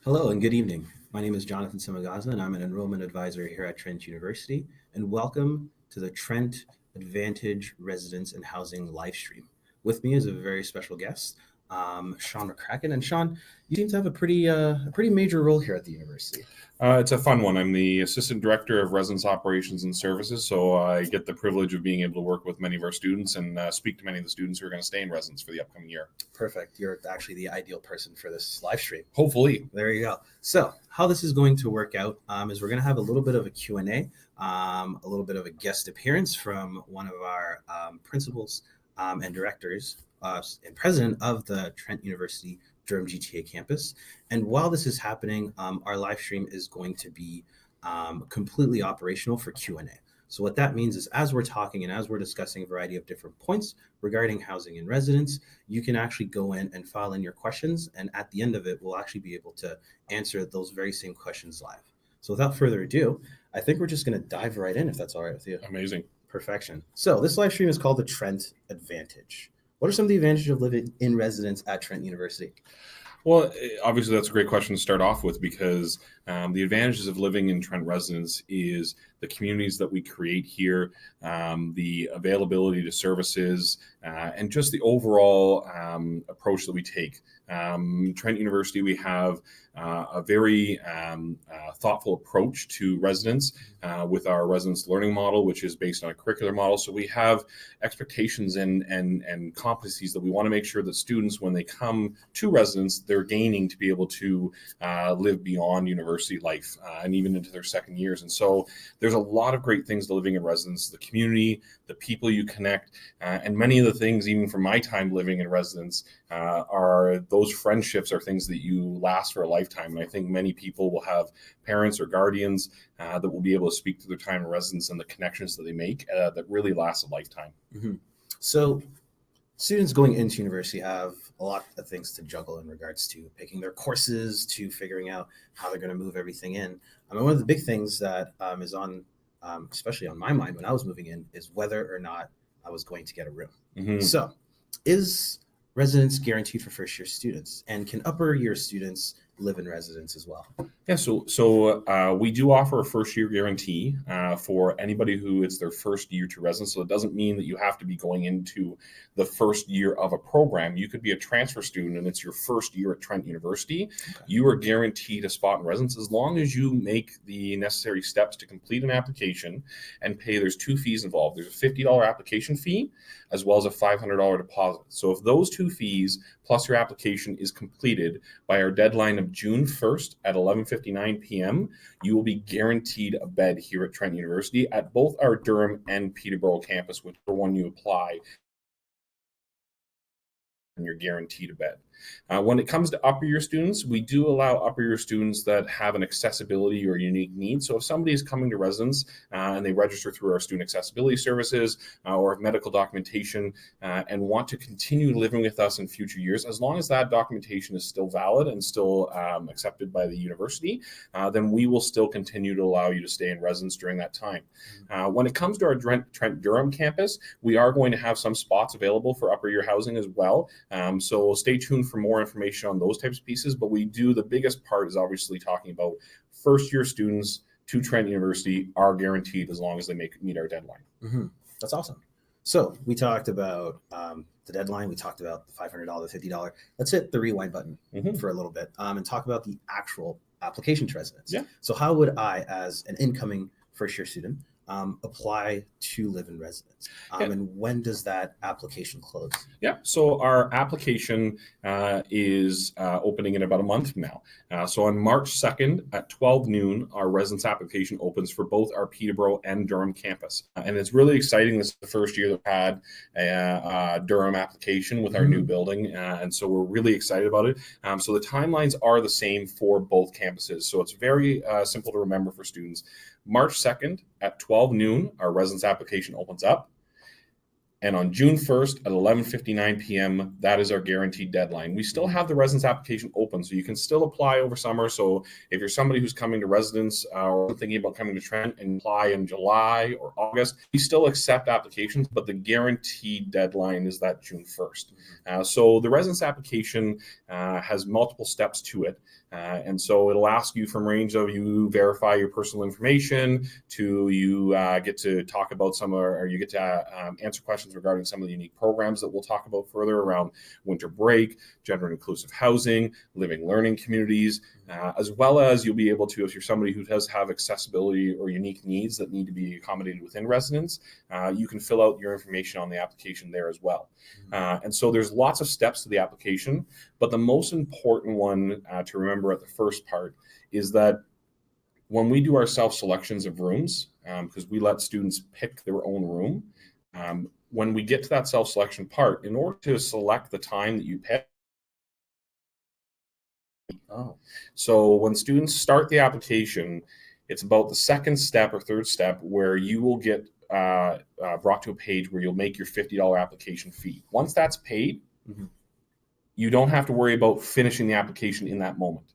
Hello and good evening. My name is Jonathan Simagaza, and I'm an enrollment advisor here at Trent University. And welcome to the Trent Advantage Residence and Housing livestream. With me is a very special guest, Sean McCracken. And Sean, you seem to have a pretty major role here at the university. It's a fun one. I'm the Assistant Director of Residence Operations and Services, so I get the privilege of being able to work with many of our students and speak to many of the students who are going to stay in residence for the upcoming year. Perfect. You're actually the ideal person for this live stream. Hopefully. There you go. So how this is going to work out is we're going to have a little bit of a Q&A, a little bit of a guest appearance from one of our principals and directors and president of the Trent University Durham GTA campus. And while this is happening, our live stream is going to be completely operational for Q&A. So what that means is as we're talking and as we're discussing a variety of different points regarding housing and residence, you can actually go in and file in your questions. And at the end of it, we'll actually be able to answer those very same questions live. So without further ado, I think we're just going to dive right in, if that's all right with you. Amazing. Perfection. So this live stream is called the Trent Advantage. What are some of the advantages of living in residence at Trent University? Well, obviously, that's a great question to start off with because the advantages of living in Trent residence is the communities that we create here, the availability to services, and just the overall approach that we take. Trent University, we have a very thoughtful approach to residence with our residence learning model, which is based on a curricular model. So we have expectations and competencies that we want to make sure that students, when they come to residence, they're gaining to be able to live beyond university life and even into their second years. And so there's a lot of great things to living in residence: the community, the people you connect, and many of the things, even from my time living in residence, are those friendships are things that you last for a lifetime. And I think many people will have parents or guardians that will be able to speak to their time in residence and the connections that they make that really last a lifetime. Mm-hmm. So students going into university have a lot of things to juggle in regards to picking their courses, to figuring out how they're going to move everything in. I mean, one of the big things that is on, especially on my mind when I was moving in, is whether or not I was going to get a room. Mm-hmm. So is residence guaranteed for first year students, and can upper year students live in residence as well? Yeah, so we do offer a first year guarantee for anybody who it's their first year to residence. So it doesn't mean that you have to be going into the first year of a program. You could be a transfer student and it's your first year at Trent University. Okay. You are guaranteed a spot in residence as long as you make the necessary steps to complete an application and pay. There's two fees involved. There's a $50 application fee as well as a $500 deposit. So if those two fees plus your application is completed by our deadline of June 1st at 11:59 p.m., you will be guaranteed a bed here at Trent University at both our Durham and Peterborough campus, whichever one you apply, and you're guaranteed a bed. When it comes to upper year students, we do allow upper year students that have an accessibility or unique need. So if somebody is coming to residence and they register through our student accessibility services or have medical documentation and want to continue living with us in future years, as long as that documentation is still valid and still accepted by the university, then we will still continue to allow you to stay in residence during that time. When it comes to our Trent Durham campus, we are going to have some spots available for upper year housing as well. So stay tuned for more information on those types of pieces, but the biggest part is obviously talking about first year students to Trent University are guaranteed as long as they meet our deadline. Mm-hmm. That's awesome. So we talked about the deadline, we talked about the $500, $50. Let's hit the rewind button for a little bit and talk about the actual application to residence. Yeah. So how would I, as an incoming first year student, apply to live in residence? And when does that application close? Yeah, so our application is opening in about a month from now. So on March 2nd at 12 noon, our residence application opens for both our Peterborough and Durham campus. And it's really exciting. This is the first year that we had a Durham application with our new building. And so we're really excited about it. So the timelines are the same for both campuses. So it's very simple to remember for students. March 2nd at 12 noon, our residence application opens up. And on June 1st at 11:59 p.m., that is our guaranteed deadline. We still have the residence application open, so you can still apply over summer. So if you're somebody who's coming to residence or thinking about coming to Trent and apply in July or August, we still accept applications, but the guaranteed deadline is that June 1st. So the residence application has multiple steps to it. And so it'll ask you from range of you verify your personal information to you get to talk about or you get to answer questions regarding some of the unique programs that we'll talk about further around winter break, gender inclusive housing, living learning communities, as well as you'll be able to, if you're somebody who does have accessibility or unique needs that need to be accommodated within residence, you can fill out your information on the application there as well. And so there's lots of steps to the application, but the most important one to remember at the first part is that when we do our self-selections of rooms, because we let students pick their own room, when we get to that self-selection part, in order to select the time that you pick, so when students start the application, it's about the second step or third step where you will get brought to a page where you'll make your $50 application fee. Once that's paid, you don't have to worry about finishing the application in that moment.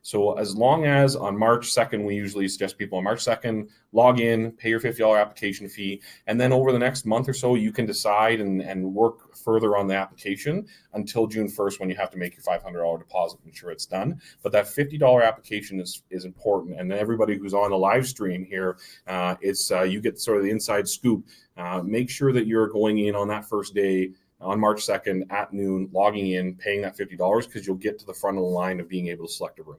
So as long as on March 2nd, we usually suggest people on March 2nd, log in, pay your $50 application fee, and then over the next month or so, you can decide and work further on the application until June 1st when you have to make your $500 deposit and ensure it's done. But that $50 application is important. And everybody who's on the live stream here, you get sort of the inside scoop. Make sure that you're going in on that first day on March 2nd at noon, logging in, paying that $50 because you'll get to the front of the line of being able to select a room.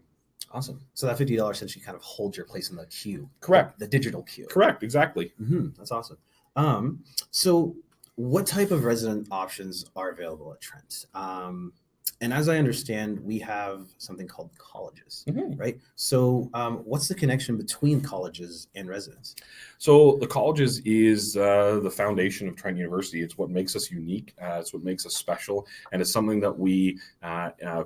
Awesome. So that $50 essentially kind of holds your place in the queue. Correct. The digital queue. Correct. Exactly. That's awesome. So what type of resident options are available at Trent? And as I understand, we have something called colleges, right? So what's the connection between colleges and residents? So the colleges is the foundation of Trent University. It's what makes us unique. It's what makes us special. And it's something that we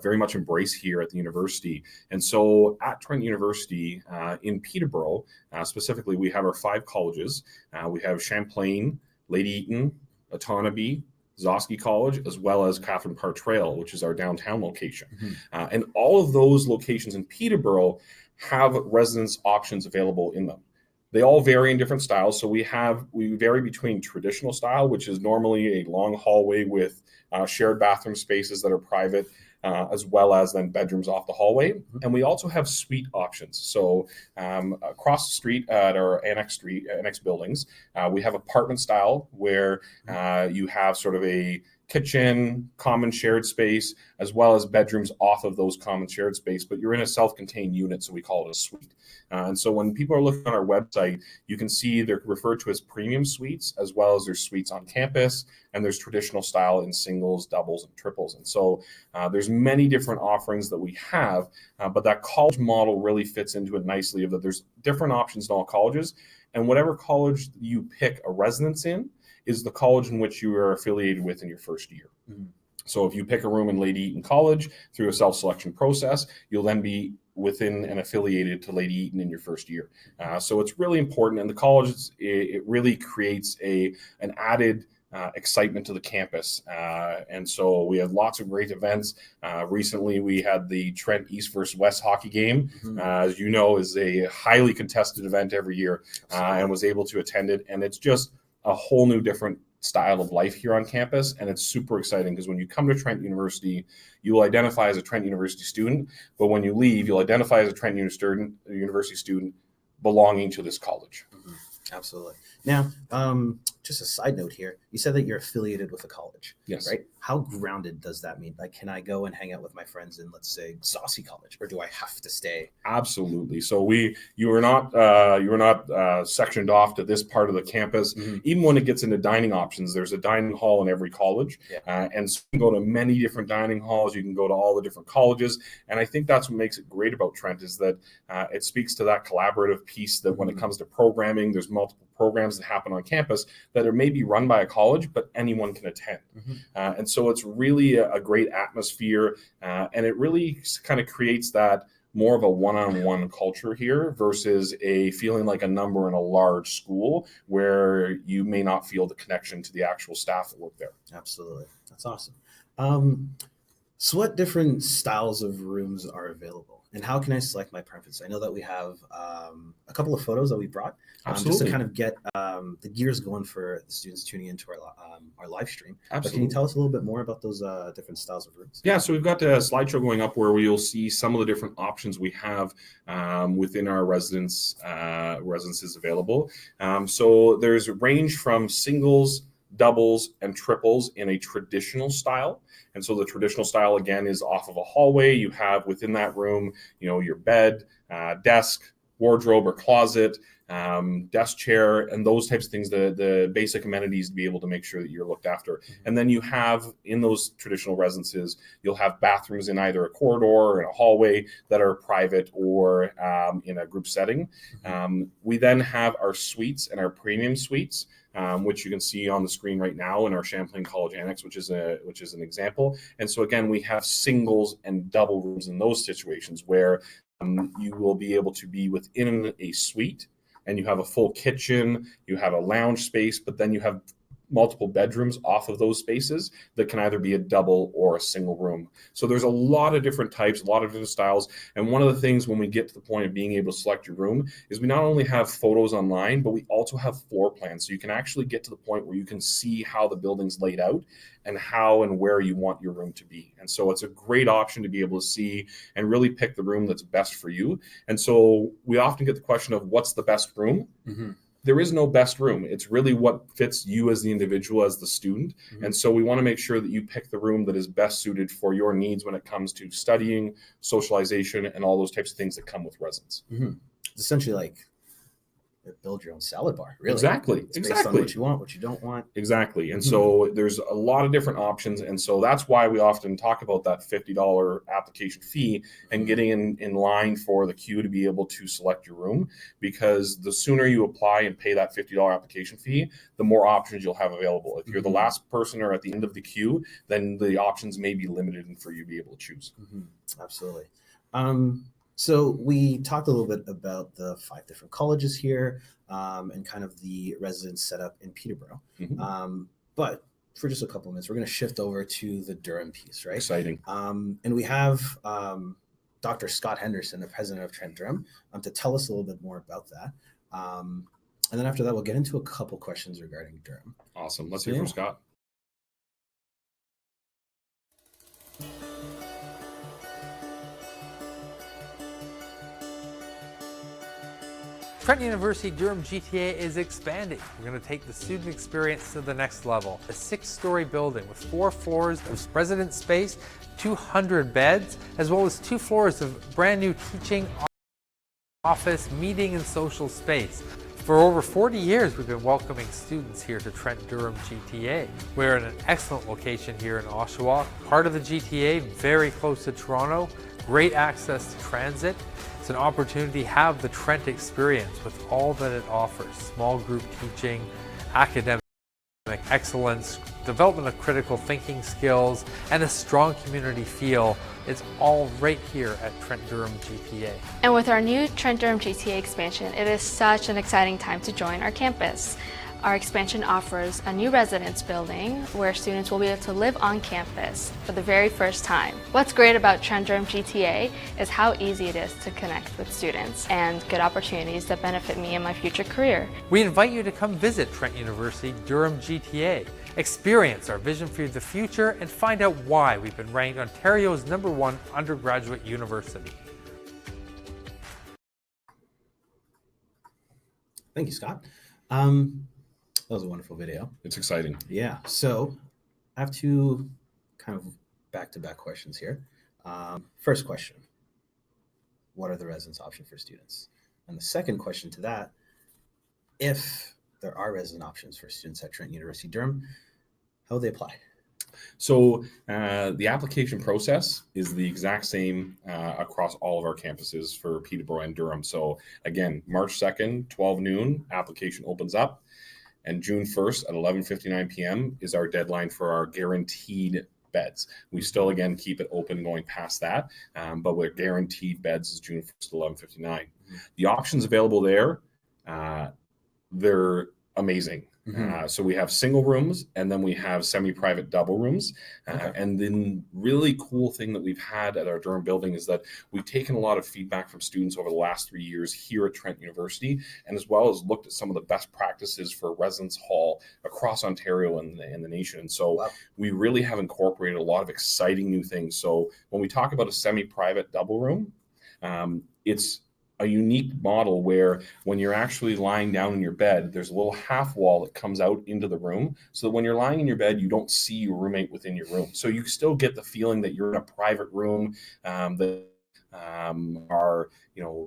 very much embrace here at the university. And so at Trent University in Peterborough, specifically, we have our 5 colleges. We have Champlain, Lady Eaton, Otonabee, Zosky College, as well as Catherine Park Trail, which is our downtown location. And all of those locations in Peterborough have residence options available in them. They all vary in different styles. So we vary between traditional style, which is normally a long hallway with shared bathroom spaces that are private, as well as then bedrooms off the hallway. And we also have suite options. So across the street at our annex buildings, we have apartment style where you have sort of a kitchen, common shared space, as well as bedrooms off of those common shared space, but you're in a self-contained unit, so we call it a suite. And so when people are looking on our website, you can see they're referred to as premium suites, as well as there's suites on campus, and there's traditional style in singles, doubles, and triples. And so there's many different offerings that we have, but that college model really fits into it nicely of that there's different options in all colleges, and whatever college you pick a residence in is the college in which you are affiliated with in your first year. So if you pick a room in Lady Eaton College through a self-selection process, you'll then be within and affiliated to Lady Eaton in your first year. So it's really important. And the college, it really creates an added excitement to the campus. And so we have lots of great events. Recently, we had the Trent East versus West hockey game. As you know, is a highly contested event every year, and was able to attend it. And it's just a whole new different style of life here on campus, and it's super exciting because when you come to Trent University, you will identify as a Trent University student, but when you leave, you'll identify as a Trent University student belonging to this college. Absolutely. Now, just a side note here, you said that you're affiliated with a college. Yes. Right? How grounded does that mean? Like, can I go and hang out with my friends in, let's say, Zosky College, or do I have to stay? Absolutely. So you are not sectioned off to this part of the campus. Even when it gets into dining options, there's a dining hall in every college, and so you can go to many different dining halls. You can go to all the different colleges, and I think that's what makes it great about Trent is that it speaks to that collaborative piece that when it comes to programming, there's multiple programs that happen on campus that are maybe run by a college, but anyone can attend. And so it's really a great atmosphere, and it really kind of creates that more of a one-on-one culture here versus a feeling like a number in a large school where you may not feel the connection to the actual staff that work there. Absolutely. That's awesome. So what different styles of rooms are available, and how can I select my preference? I know that we have a couple of photos that we brought just to Absolutely. kind of get the gears going for the students tuning into our live stream. But can Absolutely. you tell us a little bit more about those different styles of rooms? Yeah, so we've got a slideshow going up where you'll see some of the different options we have within our residences available. So there's a range from singles, doubles, and triples in a traditional style. And so the traditional style, again, is off of a hallway. You have within that room, your bed, desk, wardrobe or closet, desk chair, and those types of things, the basic amenities to be able to make sure that you're looked after. And then you have, in those traditional residences, you'll have bathrooms in either a corridor or in a hallway that are private or in a group setting. We then have our suites and our premium suites, which you can see on the screen right now in our Champlain College Annex, which is an example. And so again, we have singles and double rooms in those situations where you will be able to be within a suite and you have a full kitchen, you have a lounge space, but then you have multiple bedrooms off of those spaces that can either be a double or a single room. So there's a lot of different types, a lot of different styles. And one of the things when we get to the point of being able to select your room is we not only have photos online, but we also have floor plans. So you can actually get to the point where you can see how the building's laid out and how and where you want your room to be. And so it's a great option to be able to see and really pick the room that's best for you. And so we often get the question of what's the best room? Mm-hmm. There is no best room. It's really what fits you as the individual, as the student. Mm-hmm. And so we want to make sure that you pick the room that is best suited for your needs when it comes to studying, socialization, and all those types of things that come with residence. Mm-hmm. It's essentially like build your own salad bar, really. Exactly. It's based on what you want, what you don't want. Exactly. And so there's a lot of different options. And so that's why we often talk about that $50 application fee and getting in line for the queue to be able to select your room, because the sooner you apply and pay that $50 application fee, the more options you'll have available. If you're the last person or at the end of the queue, then the options may be limited for you to be able to choose. Absolutely. So we talked a little bit about the 5 different colleges here and kind of the residence setup in Peterborough. But for just a couple of minutes, we're going to shift over to the Durham piece, right? Exciting. And we have Dr. Scott Henderson, the president of Trent Durham, to tell us a little bit more about that. And then after that, we'll get into a couple questions regarding Durham. Awesome. Let's hear from Scott. Trent University Durham GTA is expanding. We're going to take the student experience to the next level. A 6-story building with 4 floors of resident space, 200 beds, as well as 2 floors of brand new teaching, office, meeting, and social space. For over 40 years, we've been welcoming students here to Trent Durham GTA. We're in an excellent location here in Oshawa, part of the GTA, very close to Toronto, great access to transit. It's an opportunity to have the Trent experience with all that it offers: small group teaching, academic excellence, development of critical thinking skills, and a strong community feel. It's all right here at Trent Durham GTA. And with our new Trent Durham GTA expansion, it is such an exciting time to join our campus. Our expansion offers a new residence building where students will be able to live on campus for the very first time. What's great about Trent Durham GTA is how easy it is to connect with students and good opportunities that benefit me in my future career. We invite you to come visit Trent University Durham GTA, experience our vision for the future, and find out why we've been ranked Ontario's #1 undergraduate university. Thank you, Scott. That was a wonderful video. It's exciting. Yeah. So I have 2 kind of back-to-back questions here. First question: what are the residence options for students? And the second question to that: if there are resident options for students at Trent University Durham, how will they apply? So the application process is the exact same across all of our campuses for Peterborough and Durham. So again, March 2nd, 12 noon, application opens up. And June 1st at 11:59 p.m. is our deadline for our guaranteed beds. We still, again, keep it open going past that, but we're guaranteed beds is June 1st, 11:59. The options available there, they're amazing. So we have single rooms, and then we have semi-private double rooms. And the really cool thing that we've had at our Durham building is that we've taken a lot of feedback from students over the last 3 years here at Trent University, and as well as looked at some of the best practices for residence hall across Ontario and the nation. And so we really have incorporated a lot of exciting new things. So when we talk about a semi-private double room, it's a unique model where when you're actually lying down in your bed, there's a little half wall that comes out into the room, so that when you're lying in your bed, you don't see your roommate within your room. So you still get the feeling that you're in a private room, that are,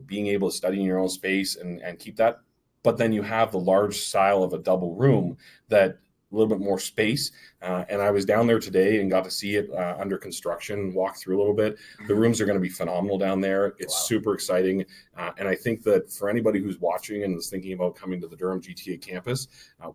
being able to study in your own space and keep that. But then you have the large style of a double room that a little bit more space. And I was down there today and got to see it under construction, walk through a little bit. The rooms are going to be phenomenal down there. It's super exciting. And I think that for anybody who's watching and is thinking about coming to the Durham GTA campus,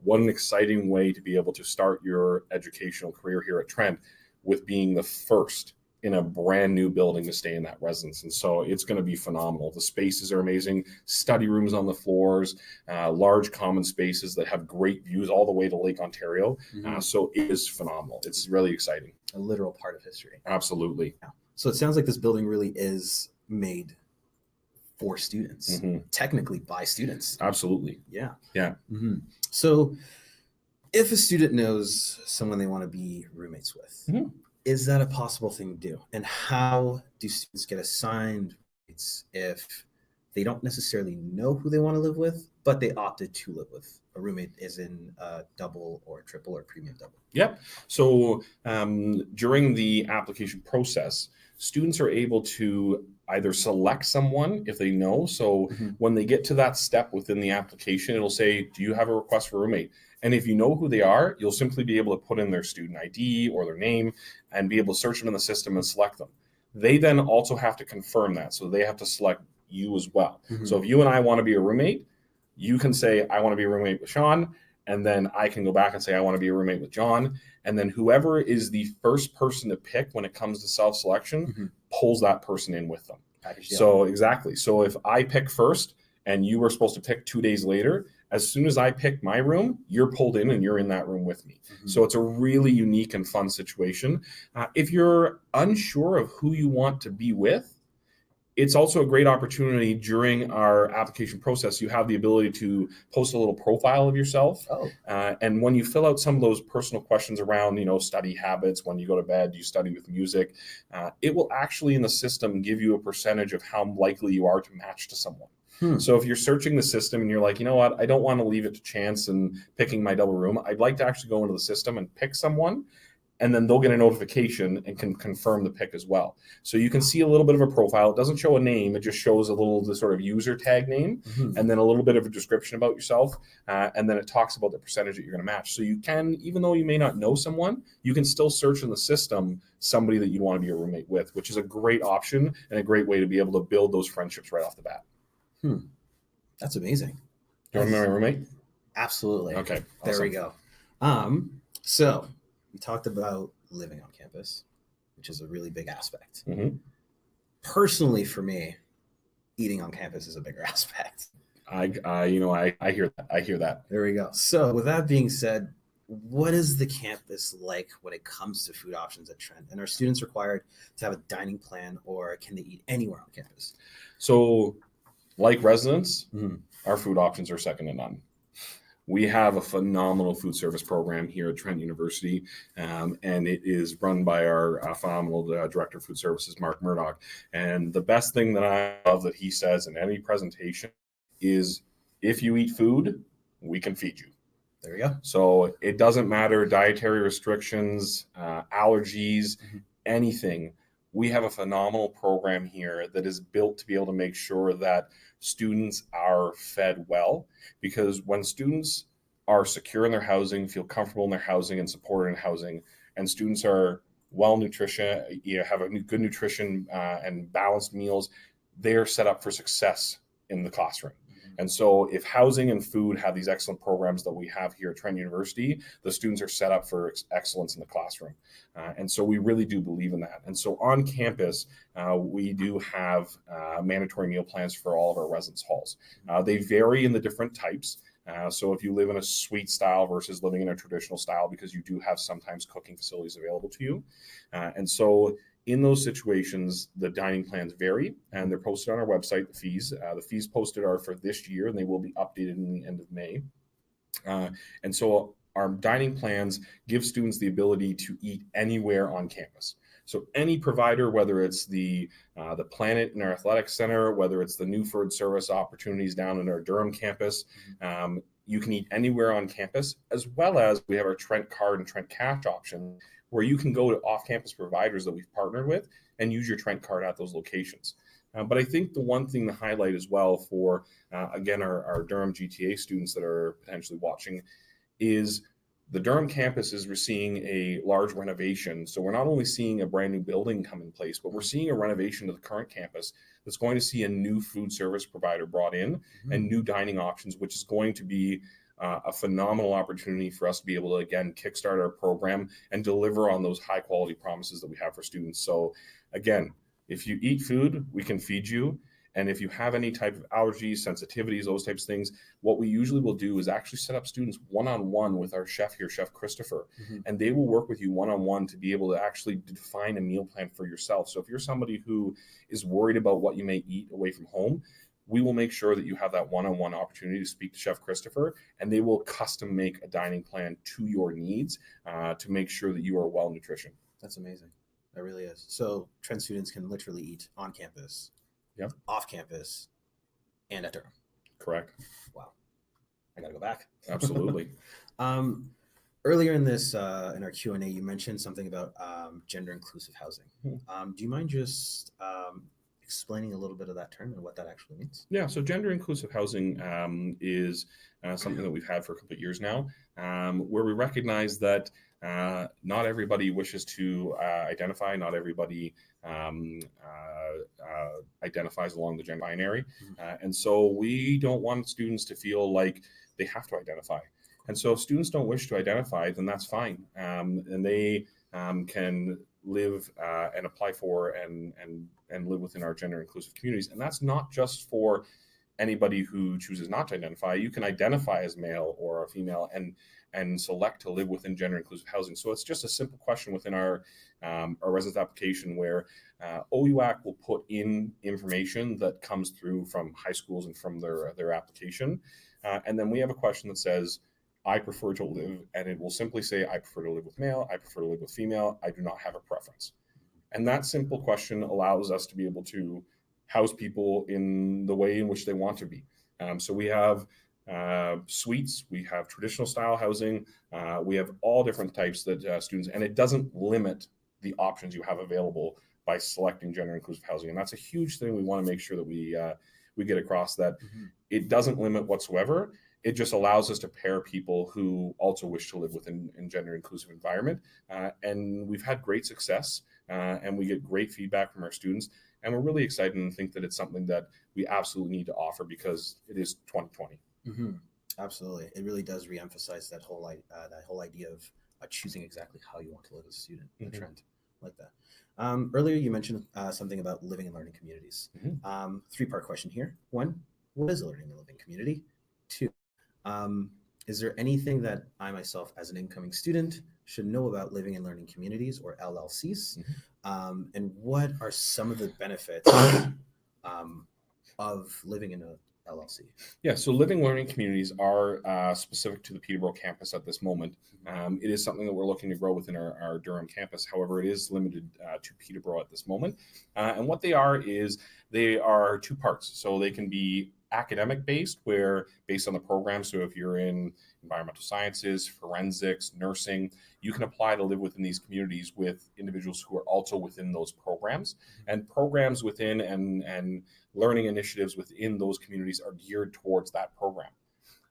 what an exciting way to be able to start your educational career here at Trent with being the first in a brand new building to stay in that residence. And so it's going to be phenomenal. The spaces are amazing, study rooms on the floors, large common spaces that have great views all the way to Lake Ontario. So it is phenomenal. It's really exciting. A literal part of history. Absolutely. Yeah. So it sounds like this building really is made for students, technically by students. Absolutely. Yeah. Yeah. So if a student knows someone they want to be roommates with, is that a possible thing to do? And how do students get assigned roommates if they don't necessarily know who they want to live with, but they opted to live with a roommate as in a double or triple or premium double? Yep. So during the application process, students are able to either select someone if they know. So when they get to that step within the application, it'll say, do you have a request for a roommate? And if you know who they are, you'll simply be able to put in their student ID or their name and be able to search them in the system and select them. They then also have to confirm that. So they have to select you as well. So if you and I want to be a roommate, you can say, I want to be a roommate with Sean. And then I can go back and say, I want to be a roommate with John. And then whoever is the first person to pick when it comes to self-selection pulls that person in with them. So exactly. So if I pick first and you were supposed to pick 2 days later, as soon as I pick my room, you're pulled in and you're in that room with me. So it's a really unique and fun situation. If you're unsure of who you want to be with, it's also a great opportunity during our application process. You have the ability to post a little profile of yourself. And when you fill out some of those personal questions around, study habits, when you go to bed, do you study with music? It will actually in the system give you a percentage of how likely you are to match to someone. So if you're searching the system and you're like, you know what, I don't want to leave it to chance and picking my double room. I'd like to actually go into the system and pick someone, and then they'll get a notification and can confirm the pick as well. So you can see a little bit of a profile. It doesn't show a name. It just shows the sort of user tag name and then a little bit of a description about yourself. And then it talks about the percentage that you're going to match. So you can, even though you may not know someone, you can still search in the system somebody that you want to be a roommate with, which is a great option and a great way to be able to build those friendships right off the bat. That's amazing. Do you want to be my roommate? Absolutely. Okay. There awesome. we go. So we talked about living on campus, which is a really big aspect. Personally, for me, eating on campus is a bigger aspect. I hear that. I hear that. There we go. So with that being said, what is the campus like when it comes to food options at Trent? And are students required to have a dining plan, or can they eat anywhere on campus? So like residents, our food options are second to none. We have a phenomenal food service program here at Trent University, and it is run by our phenomenal Director of Food Services, Mark Murdoch. And the best thing that I love that he says in any presentation is, if you eat food, we can feed you. There we go. So it doesn't matter dietary restrictions, allergies, anything. We have a phenomenal program here that is built to be able to make sure that students are fed well, because when students are secure in their housing, feel comfortable in their housing and supported in housing, and students are well nutrition, have a good nutrition and balanced meals, they are set up for success in the classroom. And so if housing and food have these excellent programs that we have here at Trent University, the students are set up for excellence in the classroom. And so we really do believe in that. And so on campus, we do have mandatory meal plans for all of our residence halls. They vary in the different types. So if you live in a suite style versus living in a traditional style, because you do have sometimes cooking facilities available to you. And so in those situations, the dining plans vary, and they're posted on our website, the fees. The fees posted are for this year, and they will be updated in the end of May. And so our dining plans give students the ability to eat anywhere on campus. So any provider, whether it's the Planet in our athletic center, whether it's the new food service opportunities down in our Durham campus, you can eat anywhere on campus, as well as we have our Trent Card and Trent Cash option, where you can go to off-campus providers that we've partnered with and use your Trent Card at those locations. But I think the one thing to highlight as well for, again, our Durham GTA students that are potentially watching is the Durham campus is seeing a large renovation. So we're not only seeing a brand new building come in place, but we're seeing a renovation to the current campus that's going to see a new food service provider brought in and new dining options, which is going to be a phenomenal opportunity for us to be able to, again, kickstart our program and deliver on those high quality promises that we have for students. So again, if you eat food, we can feed you. And if you have any type of allergies, sensitivities, those types of things, what we usually will do is actually set up students one-on-one with our chef here, Chef Christopher, and they will work with you one-on-one to be able to actually define a meal plan for yourself. So if you're somebody who is worried about what you may eat away from home, we will make sure that you have that one-on-one opportunity to speak to Chef Christopher, and they will custom make a dining plan to your needs to make sure that you are well nutritioned. That's amazing. That really is. So Trent students can literally eat on campus, off campus, and at Durham. Correct. Wow. I gotta go back. Absolutely. Earlier in this, in our Q&A, you mentioned something about gender inclusive housing. Do you mind just explaining a little bit of that term and what that actually means? Yeah, so gender inclusive housing is something that we've had for a couple of years now, where we recognize that not everybody wishes to identify, not everybody identifies along the gender binary. And so we don't want students to feel like they have to identify. And so if students don't wish to identify, then that's fine. And they can live and apply for and live within our gender inclusive communities. And that's not just for anybody who chooses not to identify. You can identify as male or a female and select to live within gender inclusive housing. So it's just a simple question within our residence application where OUAC will put in information that comes through from high schools and from their application. And then we have a question that says, I prefer to live, and it will simply say, I prefer to live with male, I prefer to live with female, I do not have a preference. And that simple question allows us to be able to house people in the way in which they want to be. So we have suites, we have traditional style housing, we have all different types that students, and it doesn't limit the options you have available by selecting gender inclusive housing. And that's a huge thing we want to make sure that we get across, that it doesn't limit whatsoever. It just allows us to pair people who also wish to live within a gender inclusive environment. And we've had great success and we get great feedback from our students. And we're really excited and think that it's something that we absolutely need to offer because it is 2020. Absolutely. It really does reemphasize that whole idea of choosing exactly how you want to live as a student, the trend like that. Earlier, you mentioned something about living and learning communities. Three-part question here. One, what is a learning and living community? Two, is there anything that I myself as an incoming student should know about living and learning communities or LLCs? And what are some of the benefits of living in a LLC? Yeah, so living learning communities are specific to the Peterborough campus at this moment. It is something that we're looking to grow within our Durham campus. However, it is limited to Peterborough at this moment. And what they are is they are two parts. So they can be academic based, where based on the program, so if you're in environmental sciences, forensics, nursing, you can apply to live within these communities with individuals who are also within those programs. And programs within and learning initiatives within those communities are geared towards that program.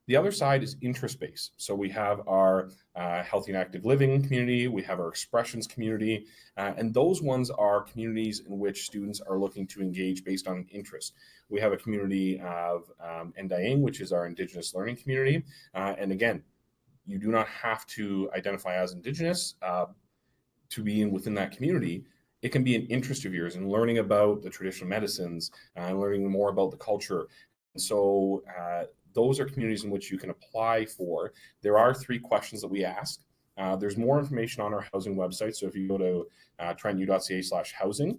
The other side is interest-based. So we have our healthy and active living community, we have our expressions community, and those ones are communities in which students are looking to engage based on interest. We have a community of Ndaying, which is our Indigenous learning community. And again, you do not have to identify as Indigenous to be within that community. It can be an interest of yours in learning about the traditional medicines, learning more about the culture. And so those are communities in which you can apply for. There are 3 questions that we ask. There's more information on our housing website. So if you go to trentu.ca/housing,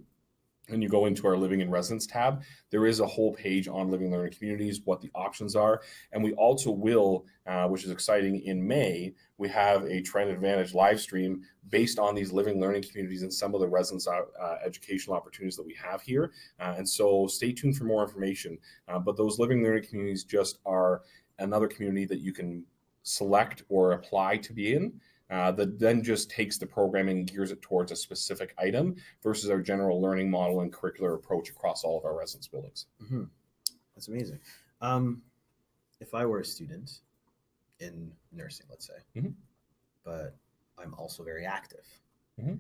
and you go into our living and residence tab, there is a whole page on living learning communities, what the options are. And we also will, which is exciting, in May, we have a Trent Advantage live stream based on these living learning communities and some of the residence educational opportunities that we have here. And so stay tuned for more information. But those living learning communities just are another community that you can select or apply to be in. That then just takes the programming and gears it towards a specific item versus our general learning model and curricular approach across all of our residence buildings. Mm-hmm. That's amazing. If I were a student in nursing, let's say, but I'm also very active,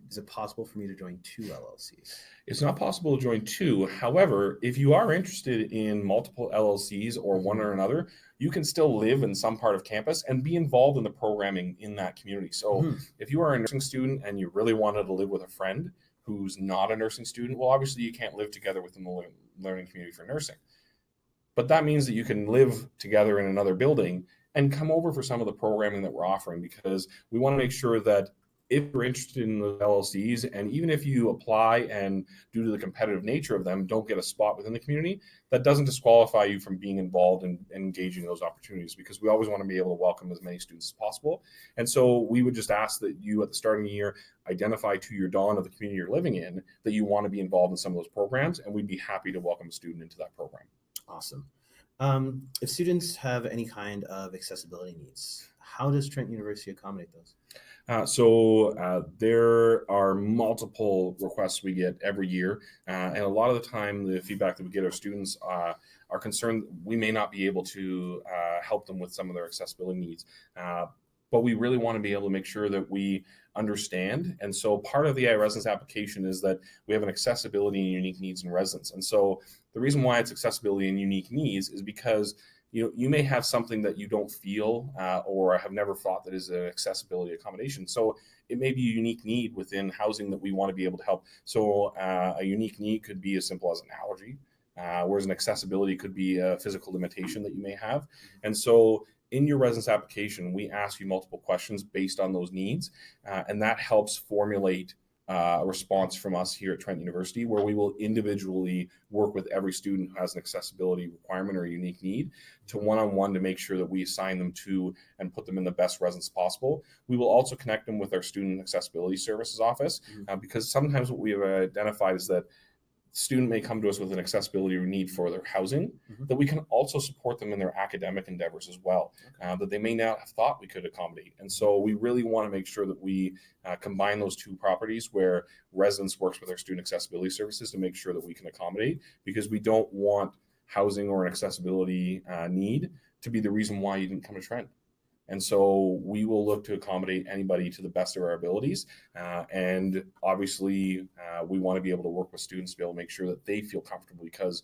is it possible for me to join 2 LLCs? It's not possible to join 2. However, if you are interested in multiple LLCs or one or another, you can still live in some part of campus and be involved in the programming in that community. So if you are a nursing student and you really wanted to live with a friend who's not a nursing student, well, obviously you can't live together within the learning community for nursing. But that means that you can live together in another building and come over for some of the programming that we're offering, because we want to make sure that if you're interested in the LLCs, and even if you apply and due to the competitive nature of them, don't get a spot within the community, that doesn't disqualify you from being involved and engaging in those opportunities, because we always want to be able to welcome as many students as possible. And so we would just ask that you, at the start of the year, identify to your dawn of the community you're living in that you want to be involved in some of those programs, and we'd be happy to welcome a student into that program. Awesome. If students have any kind of accessibility needs, how does Trent University accommodate those? There are multiple requests we get every year, and a lot of the time the feedback that we get, our students are concerned we may not be able to help them with some of their accessibility needs. But we really want to be able to make sure that we understand. And so part of the iResidence application is that we have an accessibility and unique needs in residence. And so the reason why it's accessibility and unique needs is because you may have something that you don't feel or have never thought that is an accessibility accommodation. So it may be a unique need within housing that we want to be able to help. So a unique need could be as simple as an allergy, whereas an accessibility could be a physical limitation that you may have. And so in your residence application, we ask you multiple questions based on those needs, and that helps formulate a response from us here at Trent University, where we will individually work with every student who has an accessibility requirement or a unique need to one-on-one to make sure that we assign them to and put them in the best residence possible. We will also connect them with our Student Accessibility Services office, because sometimes what we have identified is that student may come to us with an accessibility need for their housing, that we can also support them in their academic endeavors as well, that they may not have thought we could accommodate. And so we really want to make sure that we combine those 2 properties where residence works with our student accessibility services to make sure that we can accommodate, because we don't want housing or an accessibility need to be the reason why you didn't come to Trent. And so we will look to accommodate anybody to the best of our abilities. And obviously, we want to be able to work with students to be able to make sure that they feel comfortable, because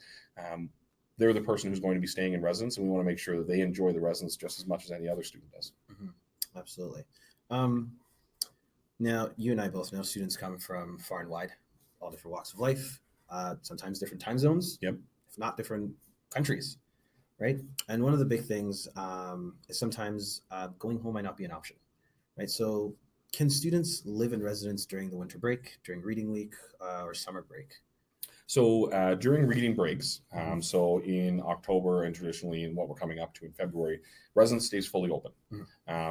they're the person who's going to be staying in residence, and we want to make sure that they enjoy the residence just as much as any other student does. Absolutely. Now, you and I both know students come from far and wide, all different walks of life, sometimes different time zones, if not different countries. Right. And one of the big things is sometimes going home might not be an option. Right. So can students live in residence during the winter break, during reading week, or summer break? So during reading breaks, so in October and traditionally in what we're coming up to in February, residence stays fully open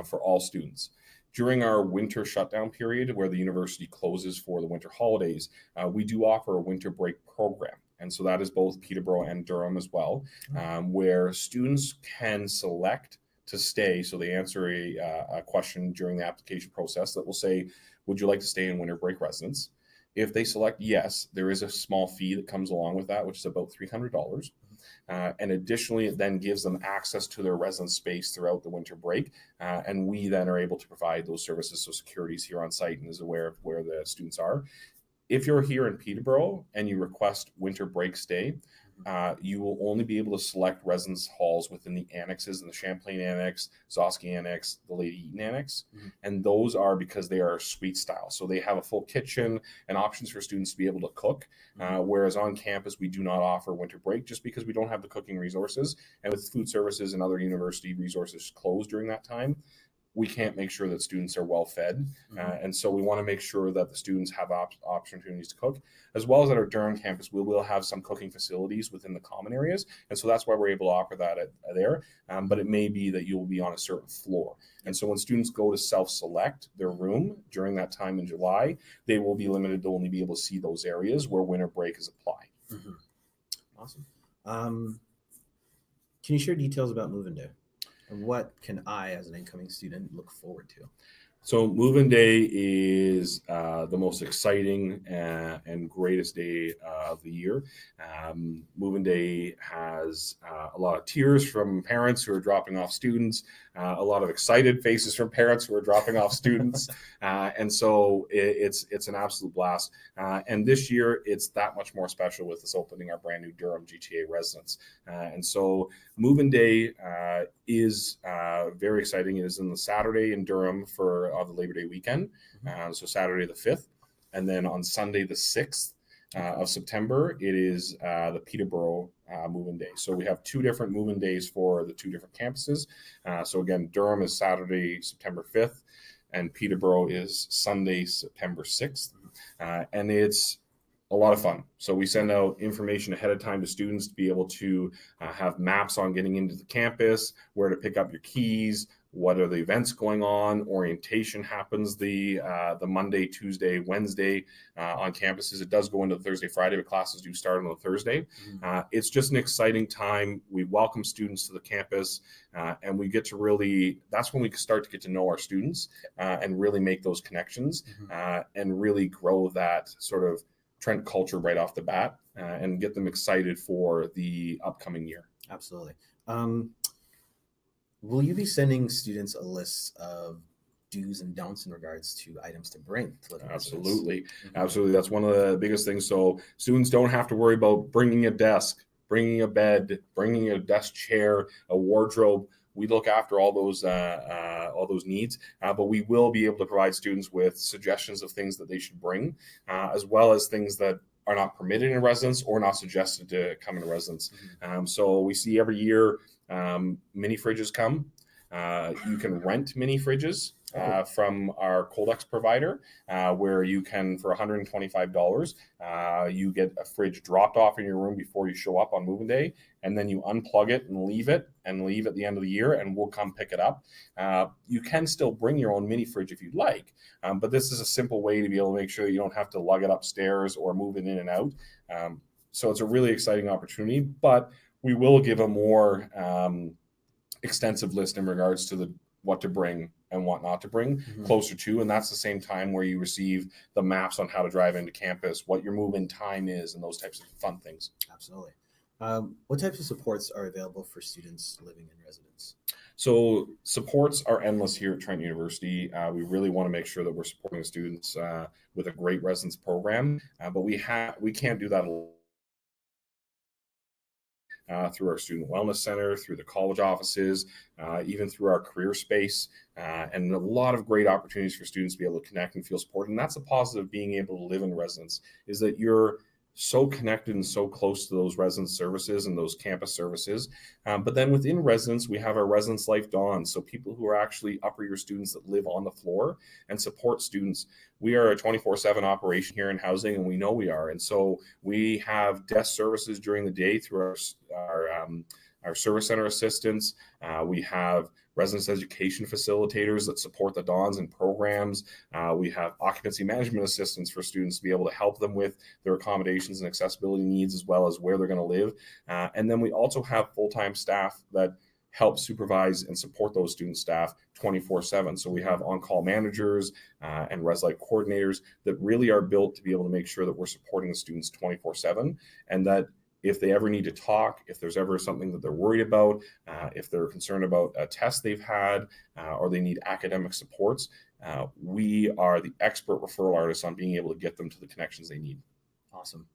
for all students. During our winter shutdown period, where the university closes for the winter holidays, we do offer a winter break program. And so that is both Peterborough and Durham as well, where students can select to stay. So they answer a question during the application process that will say, would you like to stay in winter break residence? If they select yes, there is a small fee that comes along with that, which is about $300. And additionally, it then gives them access to their residence space throughout the winter break. And we then are able to provide those services. So security is here on site and is aware of where the students are. If you're here in Peterborough and you request winter break stay, you will only be able to select residence halls within the annexes in the Champlain Annex, Zosky Annex, the Lady Eaton Annex. And those are because they are suite style. So they have a full kitchen and options for students to be able to cook. Whereas on campus, we do not offer winter break just because we don't have the cooking resources. And with food services and other university resources closed during that time, we can't make sure that students are well fed. And so we want to make sure that the students have opportunities to cook, as well as at our Durham campus, we will have some cooking facilities within the common areas. And so that's why we're able to offer that there. But it may be that you'll be on a certain floor. And so when students go to self-select their room during that time in July, they will be limited to only be able to see those areas where winter break is applied. Awesome. Can you share details about move-in day? And what can I, as an incoming student, look forward to? So move-in day is the most exciting and greatest day of the year. Move-in day has a lot of tears from parents who are dropping off students, a lot of excited faces from parents who are dropping off students. And so it's an absolute blast. And this year, it's that much more special with us opening our brand new Durham GTA residence. And so move-in day is very exciting. It is on the Saturday in Durham for the Labor Day weekend. So Saturday the 5th. And then on Sunday the 6th of September, it is the Peterborough move-in day. So we have 2 different move-in days for the 2 different campuses. So again, Durham is Saturday, September 5th, and Peterborough is Sunday, September 6th. And it's a lot of fun. So we send out information ahead of time to students to be able to have maps on getting into the campus, where to pick up your keys, what are the events going on. Orientation happens the Monday, Tuesday, Wednesday on campuses. It does go into Thursday, Friday, but classes do start on the Thursday. It's just an exciting time. We welcome students to the campus, and we get to really, that's when we start to get to know our students and really make those connections and really grow that sort of Trent culture right off the bat and get them excited for the upcoming year. Absolutely. Will you be sending students a list of do's and don'ts in regards to items to bring to living Absolutely. Absolutely. That's one of the biggest things. So students don't have to worry about bringing a desk, bringing a bed, bringing a desk chair, a wardrobe. We look after all those needs, but we will be able to provide students with suggestions of things that they should bring, as well as things that are not permitted in residence or not suggested to come in residence. So we see every year mini fridges come. You can rent mini fridges from our Coldex provider, where you can, for $125, you get a fridge dropped off in your room before you show up on moving day, and then you unplug it and leave at the end of the year, and we'll come pick it up. You can still bring your own mini fridge if you'd like, but this is a simple way to be able to make sure you don't have to lug it upstairs or move it in and out. So it's a really exciting opportunity, but we will give a more extensive list in regards to what to bring and what not to bring closer to, and that's the same time where you receive the maps on how to drive into campus, what your move-in time is, and those types of fun things. Absolutely. What types of supports are available for students living in residence? So supports are endless here at Trent University. We really want to make sure that we're supporting the students with a great residence program, but we can't do that alone. Through our Student Wellness Center, through the college offices, even through our career space, and a lot of great opportunities for students to be able to connect and feel supported. And that's a positive of being able to live in residence, is that you're so connected and so close to those residence services and those campus services. But then within residence, we have our Residence Life Dons. So people who are actually upper year students that live on the floor and support students. We are a 24/7 operation here in housing, and we know we are. And so we have desk services during the day through our service center assistants. We have residence education facilitators that support the Dons and programs. We have occupancy management assistants for students to be able to help them with their accommodations and accessibility needs, as well as where they're going to live. And then we also have full-time staff that help supervise and support those student staff 24/7. So we have on-call managers and res life coordinators that really are built to be able to make sure that we're supporting the students 24/7, and that if they ever need to talk, if there's ever something that they're worried about, if they're concerned about a test they've had, or they need academic supports, we are the expert referral artists on being able to get them to the connections they need. Awesome.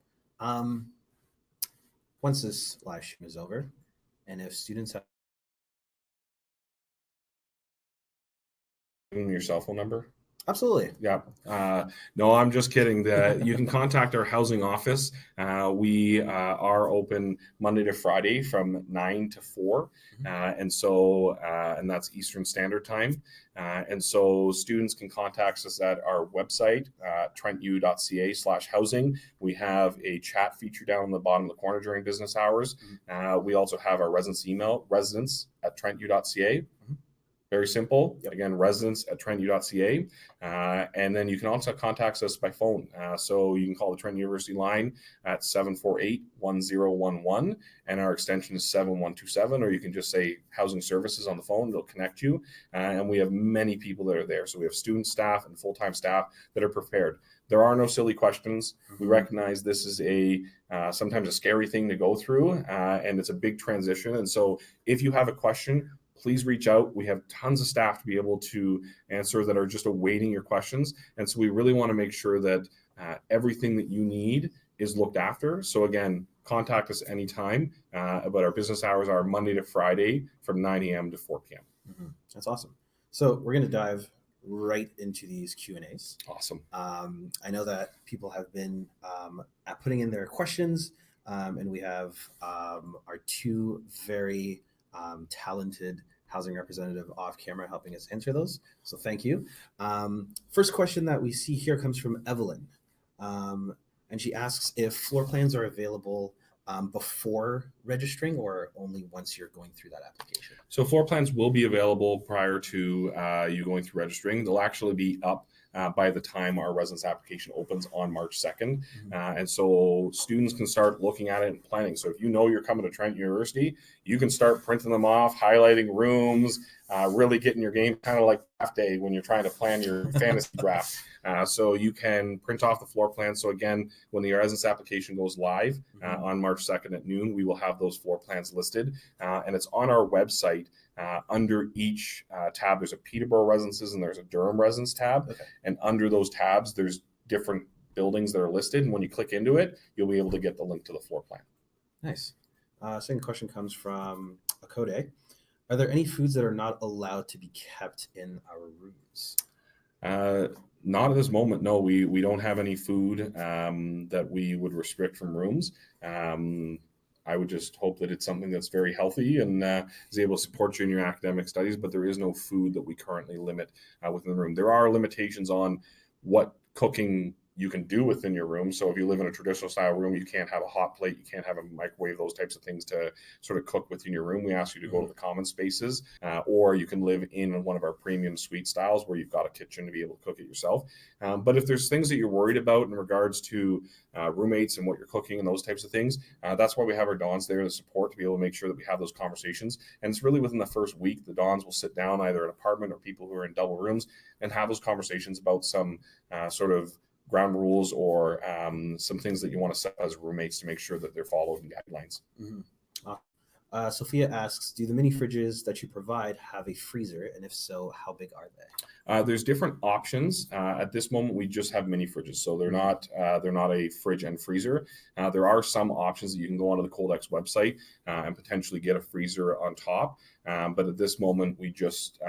Once this live stream is over, and if students have Your cell phone number? Absolutely. Yeah. No, I'm just kidding. You can contact our housing office. We are open Monday to Friday from 9 to 4. And that's Eastern Standard Time. And so students can contact us at our website, trentu.ca/housing. We have a chat feature down in the bottom of the corner during business hours. We also have our residence email, residents@trentu.ca. Very simple. Yep. Again, residents@trentu.ca. And then you can also contact us by phone. So you can call the Trent University line at 748-1011, and our extension is 7127, or you can just say housing services on the phone. They'll connect you. And we have many people that are there. So we have student staff and full-time staff that are prepared. There are no silly questions. We recognize this is sometimes a scary thing to go through, and it's a big transition. And so if you have a question, please reach out. We have tons of staff to be able to answer that are just awaiting your questions. And so we really want to make sure that everything that you need is looked after. So again, contact us anytime. But our business hours are Monday to Friday from 9 a.m. to 4 p.m. That's awesome. So we're going to dive right into these Q&As. Awesome. I know that people have been putting in their questions, and we have our two very talented housing representative off camera helping us answer those. So thank you. First question that we see here comes from Evelyn. And she asks if floor plans are available before registering or only once you're going through that application. So floor plans will be available prior to you going through registering. They'll actually be up by the time our residence application opens on March 2nd. And so students can start looking at it and planning. So if you know you're coming to Trent University, you can start printing them off, highlighting rooms, really getting your game, kind of like draft day when you're trying to plan your fantasy draft. So you can print off the floor plan. So again, when the residence application goes live on March 2nd at noon, we will have those floor plans listed. And it's on our website. Under each tab, there's a Peterborough Residences and there's a Durham Residence tab. Okay. And under those tabs, there's different buildings that are listed. And when you click into it, you'll be able to get the link to the floor plan. Nice. Second question comes from Akode. Are there any foods that are not allowed to be kept in our rooms? Not at this moment. No, we don't have any food that we would restrict from rooms. I would just hope that it's something that's very healthy and is able to support you in your academic studies, but there is no food that we currently limit within the room. There are limitations on what cooking you can do within your room. So if you live in a traditional style room, you can't have a hot plate, you can't have a microwave, those types of things to sort of cook within your room. We ask you to go to the common spaces, or you can live in one of our premium suite styles where you've got a kitchen to be able to cook it yourself. But if there's things that you're worried about in regards to roommates and what you're cooking and those types of things, that's why we have our Dons there to support, to be able to make sure that we have those conversations. And it's really within the first week, the Dons will sit down, either an apartment or people who are in double rooms, and have those conversations about some sort of ground rules or some things that you want to set as roommates to make sure that they're following guidelines. Sophia asks, do the mini fridges that you provide have a freezer? And if so, how big are they? There's different options. At this moment, we just have mini fridges. So they're not a fridge and freezer. There are some options that you can go onto the Coldex website and potentially get a freezer on top. But at this moment, we just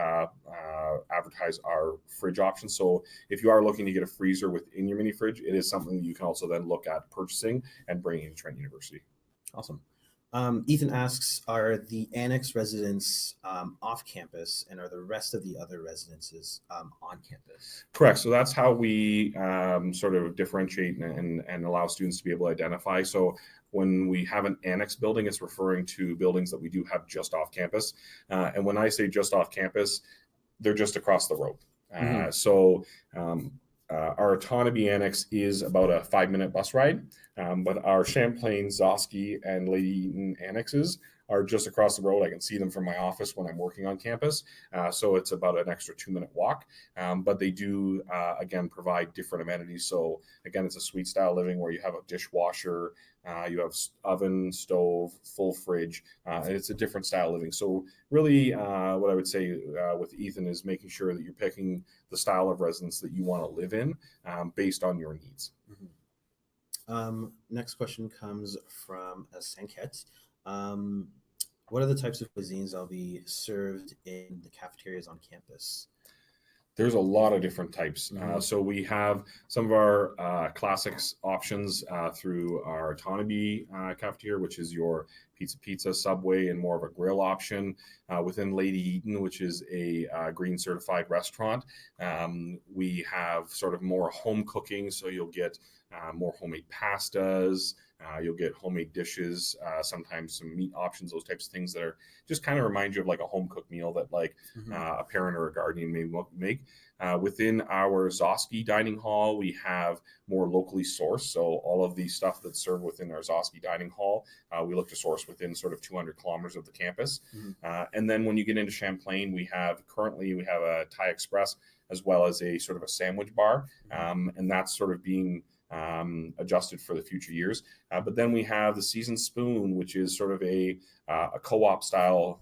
advertise our fridge option. So if you are looking to get a freezer within your mini fridge, it is something that you can also then look at purchasing and bringing to Trent University. Awesome. Ethan asks, are the annex residents off campus, and are the rest of the other residences on campus? Correct. So that's how we sort of differentiate and allow students to be able to identify. So when we have an annex building, it's referring to buildings that we do have just off campus. And when I say just off campus, they're just across the road. So our Autonomy Annex is about a 5-minute bus ride, but our Champlain, Zosky, and Lady Eaton annexes are just across the road. I can see them from my office when I'm working on campus. So it's about an extra 2-minute walk. But they do, again, provide different amenities. So again, it's a suite style living where you have a dishwasher, you have oven, stove, full fridge, and it's a different style living. So really, what I would say with Ethan is making sure that you're picking the style of residence that you want to live in based on your needs. Next question comes from Sanket. What are the types of cuisines that'll be served in the cafeterias on campus? There's a lot of different types. So we have some of our classics options through our autonomy cafeteria, which is your pizza, Subway, and more of a grill option. Within Lady Eaton, which is a green certified restaurant, we have sort of more home cooking. So you'll get more homemade pastas. You'll get homemade dishes, sometimes some meat options, those types of things that are just kind of remind you of like a home cooked meal that like a parent or a guardian may make. Within our Zosky dining hall, we have more locally sourced. So all of the stuff that's served within our Zosky dining hall, we look to source within sort of 200 kilometers of the campus. And then when you get into Champlain, we have a Thai Express as well as a sort of a sandwich bar. And that's sort of being adjusted for the future years. But then we have the Seasoned Spoon, which is sort of a co-op style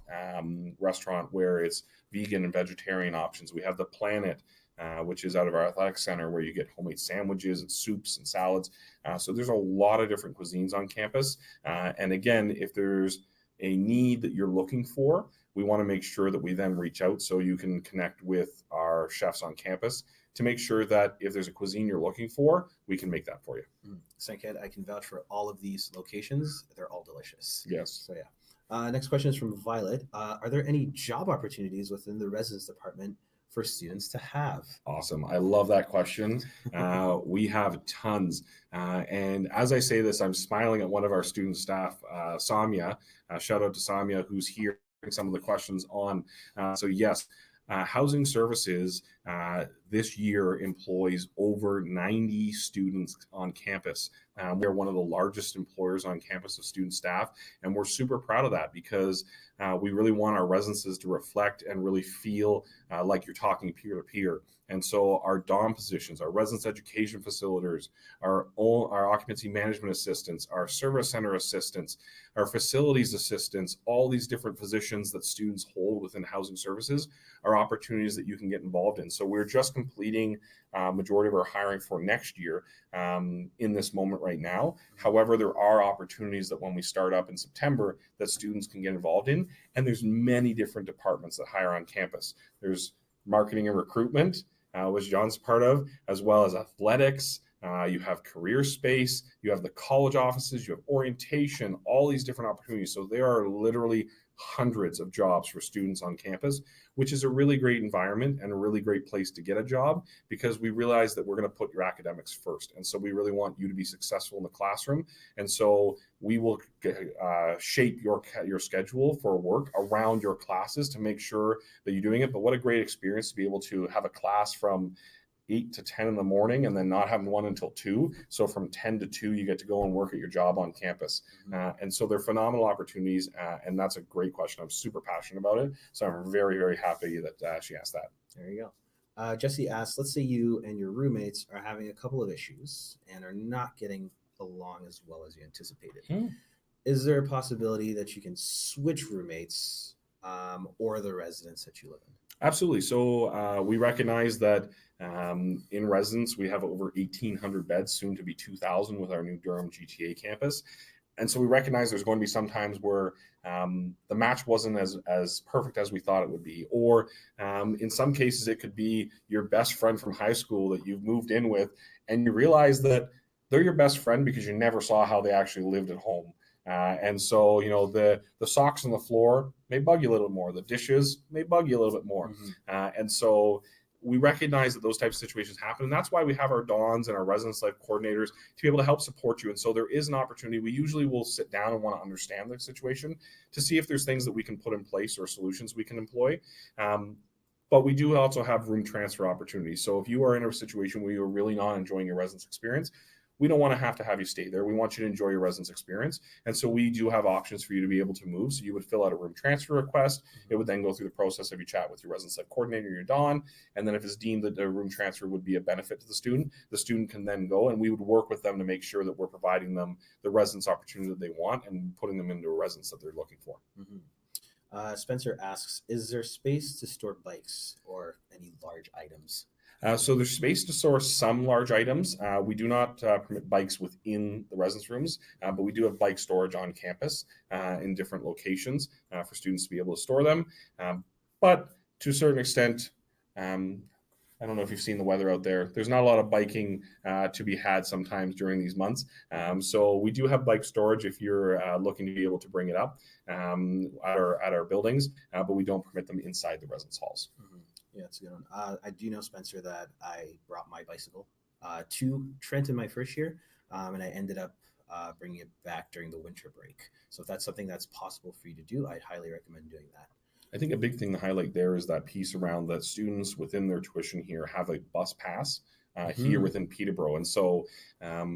restaurant where it's vegan and vegetarian options. We have the Planet, which is out of our athletic center, where you get homemade sandwiches and soups and salads. So there's a lot of different cuisines on campus. And again, if there's a need that you're looking for, we want to make sure that we then reach out so you can connect with our chefs on campus to make sure that if there's a cuisine you're looking for, we can make that for you. Sanket, I can vouch for all of these locations. They're all delicious. Yes. So yeah. Next question is from Violet. Are there any job opportunities within the residence department for students to have? Awesome. I love that question. We have tons. And as I say this, I'm smiling at one of our student staff, Samya. Shout out to Samya, who's here some of the questions on. So yes, Housing Services this year employs over 90 students on campus. We're one of the largest employers on campus of student staff, and we're super proud of that because we really want our residences to reflect and really feel like you're talking peer to peer. And so our DOM positions, our residence education facilitators, our occupancy management assistants, our service center assistants, our facilities assistants, all these different positions that students hold within Housing Services are opportunities that you can get involved in. So we're just completing majority of our hiring for next year in this moment right now. However, there are opportunities that when we start up in September that students can get involved in. And there's many different departments that hire on campus. There's marketing and recruitment, which John's part of, as well as athletics. You have career space, you have the college offices, you have orientation, all these different opportunities. So there are literally hundreds of jobs for students on campus, which is a really great environment and a really great place to get a job because we realize that we're going to put your academics first. And so we really want you to be successful in the classroom. And so we will shape your schedule for work around your classes to make sure that you're doing it. But what a great experience to be able to have a class from 8 to 10 in the morning and then not having one until 2. So from 10 to 2, you get to go and work at your job on campus. And so they're phenomenal opportunities. And that's a great question. I'm super passionate about it. So I'm very, very happy that she asked that. There you go. Jesse asked, let's say you and your roommates are having a couple of issues and are not getting along as well as you anticipated. Is there a possibility that you can switch roommates or the residence that you live in? Absolutely. So we recognize that in residence, we have over 1,800 beds, soon to be 2,000 with our new Durham GTA campus. And so we recognize there's going to be some times where the match wasn't as perfect as we thought it would be. Or in some cases, it could be your best friend from high school that you've moved in with, and you realize that they're your best friend because you never saw how they actually lived at home. And so, you know, the socks on the floor may bug you a little more. The dishes may bug you a little bit more. And so we recognize that those types of situations happen. And that's why we have our DONs and our residence life coordinators to be able to help support you. And so there is an opportunity. We usually will sit down and want to understand the situation to see if there's things that we can put in place or solutions we can employ. But we do also have room transfer opportunities. So if you are in a situation where you're really not enjoying your residence experience, we don't want to have you stay there. We want you to enjoy your residence experience. And so we do have options for you to be able to move. So you would fill out a room transfer request. It would then go through the process of you chat with your residence life coordinator, your Don. And then if it's deemed that the room transfer would be a benefit to the student can then go, and we would work with them to make sure that we're providing them the residence opportunity that they want and putting them into a residence that they're looking for. Spencer asks, is there space to store bikes or any large items? So there's space to store some large items. We do not permit bikes within the residence rooms, but we do have bike storage on campus in different locations for students to be able to store them. But to a certain extent, I don't know if you've seen the weather out there. There's not a lot of biking to be had sometimes during these months. So we do have bike storage if you're looking to be able to bring it up at our buildings, but we don't permit them inside the residence halls. Yeah, that's a good one. I do know, Spencer, that I brought my bicycle to Trent in my first year, and I ended up bringing it back during the winter break. So if that's something that's possible for you to do, I'd highly recommend doing that. I think a big thing to highlight there is that piece around that students within their tuition here have a bus pass here within Peterborough. And so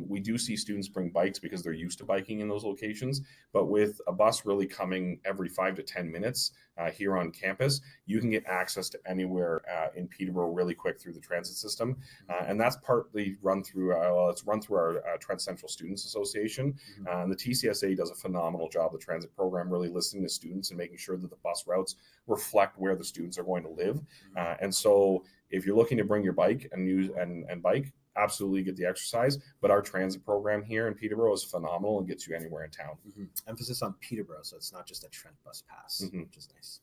we do see students bring bikes because they're used to biking in those locations. But with a bus really coming every 5 to 10 minutes here on campus, you can get access to anywhere in Peterborough really quick through the transit system. And that's partly run through, it's run through our Trent Central Students Association. And the TCSA does a phenomenal job, the transit program, really listening to students and making sure that the bus routes reflect where the students are going to live. And so if you're looking to bring your bike and bike, absolutely get the exercise. But our transit program here in Peterborough is phenomenal and gets you anywhere in town. Emphasis on Peterborough, so it's not just a Trent bus pass, which is nice.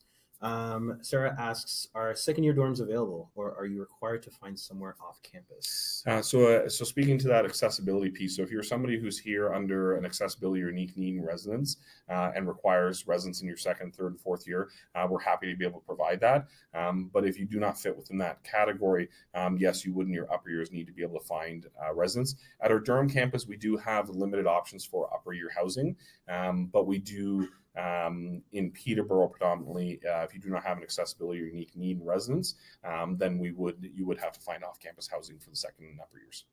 Sarah asks, are second-year dorms available, or are you required to find somewhere off campus? So speaking to that accessibility piece, so if you're somebody who's here under an accessibility or unique need in residence and requires residence in your second, third, and fourth year, we're happy to be able to provide that. But if you do not fit within that category, yes, you would in your upper years need to be able to find residence. At our Durham campus, we do have limited options for upper year housing, but we do in Peterborough predominantly, if you do not have an accessibility or unique need in residence, then you would have to find off-campus housing for the second and upper years.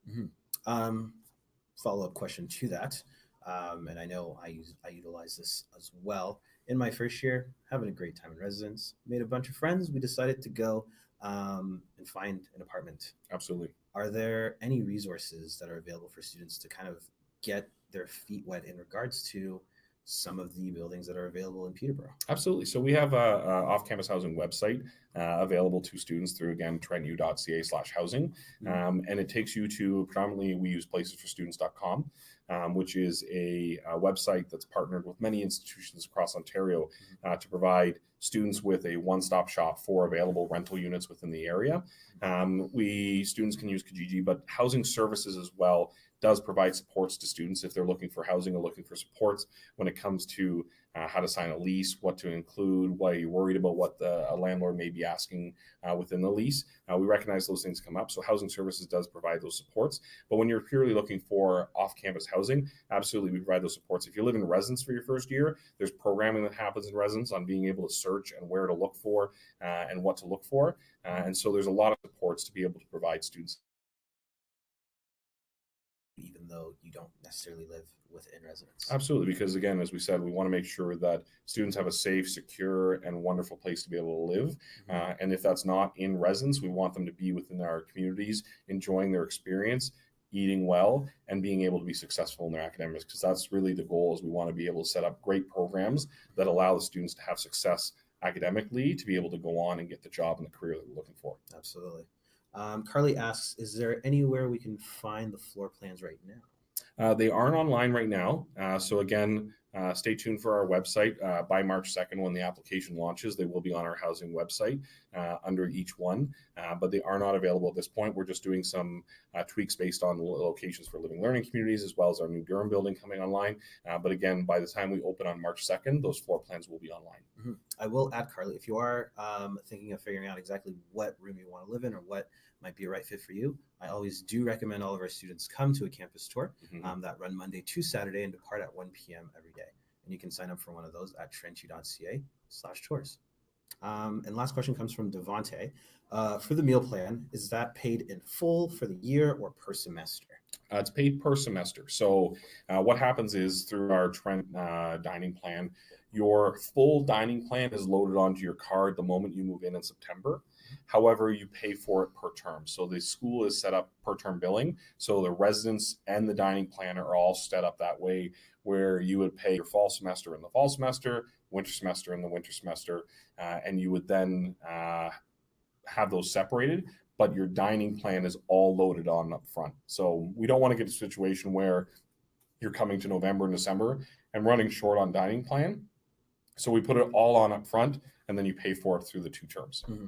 Follow-up question to that, and I know I utilize this as well. In my first year, having a great time in residence, made a bunch of friends. We decided to go and find an apartment. Absolutely. Are there any resources that are available for students to kind of get their feet wet in regards to some of the buildings that are available in Peterborough? Absolutely. So we have a off-campus housing website available to students through, again, trentu.ca/housing. And it takes you to, predominantly we use placesforstudents.com, which is a website that's partnered with many institutions across Ontario to provide students with a one-stop shop for available rental units within the area. Students can use Kijiji, but housing services as well does provide supports to students if they're looking for housing or looking for supports when it comes to how to sign a lease, what to include, why are you worried about what a landlord may be asking within the lease. We recognize those things come up. So housing services does provide those supports. But when you're purely looking for off-campus housing, absolutely we provide those supports. If you live in residence for your first year, there's programming that happens in residence on being able to search and where to look for and what to look for. And so there's a lot of supports to be able to provide students, even though you don't necessarily live within residence. Absolutely, because again, as we said, we want to make sure that students have a safe, secure, and wonderful place to be able to live. And if that's not in residence, we want them to be within our communities, enjoying their experience, eating well, and being able to be successful in their academics, because that's really the goal. Is we want to be able to set up great programs that allow the students to have success academically, to be able to go on and get the job and the career that we're looking for. Absolutely. Carly asks, is there anywhere we can find the floor plans right now? They aren't online right now. So again, stay tuned for our website. By March 2nd, when the application launches, they will be on our housing website under each one, but they are not available at this point. We're just doing some tweaks based on locations for living learning communities, as well as our new Durham building coming online. But again, by the time we open on March 2nd, those floor plans will be online. I will add, Carly, if you are thinking of figuring out exactly what room you want to live in or what might be a right fit for you, I always do recommend all of our students come to a campus tour that run Monday to Saturday and depart at 1 p.m. every day. And you can sign up for one of those at trentu.ca/tours. And last question comes from Devonte. For the meal plan, is that paid in full for the year or per semester? It's paid per semester. So what happens is through our Trent dining plan, your full dining plan is loaded onto your card the moment you move in September. However, you pay for it per term. So the school is set up per term billing. So the residence and the dining plan are all set up that way, where you would pay your fall semester in the fall semester, winter semester in the winter semester, and you would then have those separated, but your dining plan is all loaded on up front. So we don't want to get to a situation where you're coming to November and December and running short on dining plan. So we put it all on up front, and then you pay for it through the 2 terms. Mm-hmm.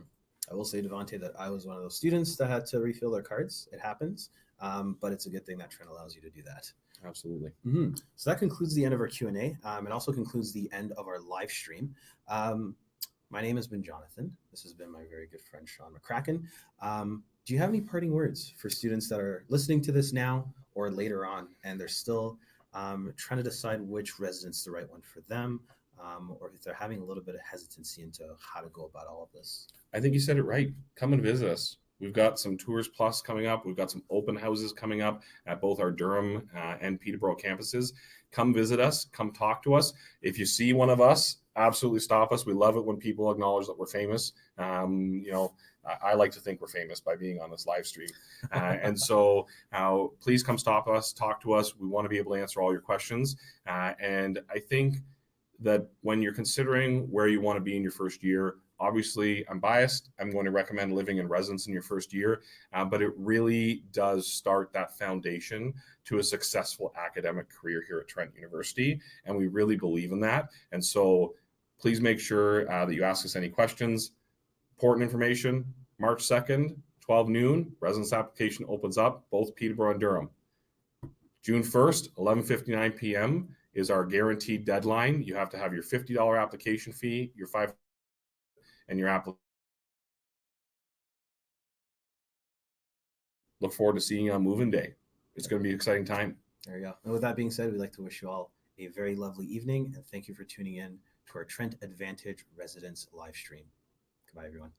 I will say, Devontae, that I was one of those students that had to refill their cards. It happens, but it's a good thing that Trent allows you to do that. Absolutely. Mm-hmm. So that concludes the end of our Q&A. It also concludes the end of our live stream. My name has been Jonathan. This has been my very good friend, Sean McCracken. Do you have any parting words for students that are listening to this now or later on, and they're still trying to decide which residence is the right one for them, or if they're having a little bit of hesitancy into how to go about all of this? I think you said it right. Come and visit us. We've got some Tours Plus coming up. We've got some open houses coming up at both our Durham and Peterborough campuses. Come visit us. Come talk to us. If you see one of us, absolutely stop us. We love it when people acknowledge that we're famous. I like to think we're famous by being on this live stream. And so please come stop us, talk to us. We want to be able to answer all your questions. And I think that when you're considering where you want to be in your first year, obviously I'm biased. I'm going to recommend living in residence in your first year, but it really does start that foundation to a successful academic career here at Trent University. And we really believe in that. And so please make sure that you ask us any questions. Important information, March 2nd, 12 noon, residence application opens up, both Peterborough and Durham. June 1st, 11:59 p.m. is our guaranteed deadline. You have to have your $50 application fee, your $5 and your application. Look forward to seeing you on move-in day. It's going to be an exciting time. There you go. And with that being said, we'd like to wish you all a very lovely evening, and thank you for tuning in to our Trent Advantage Residence live stream. Goodbye, everyone.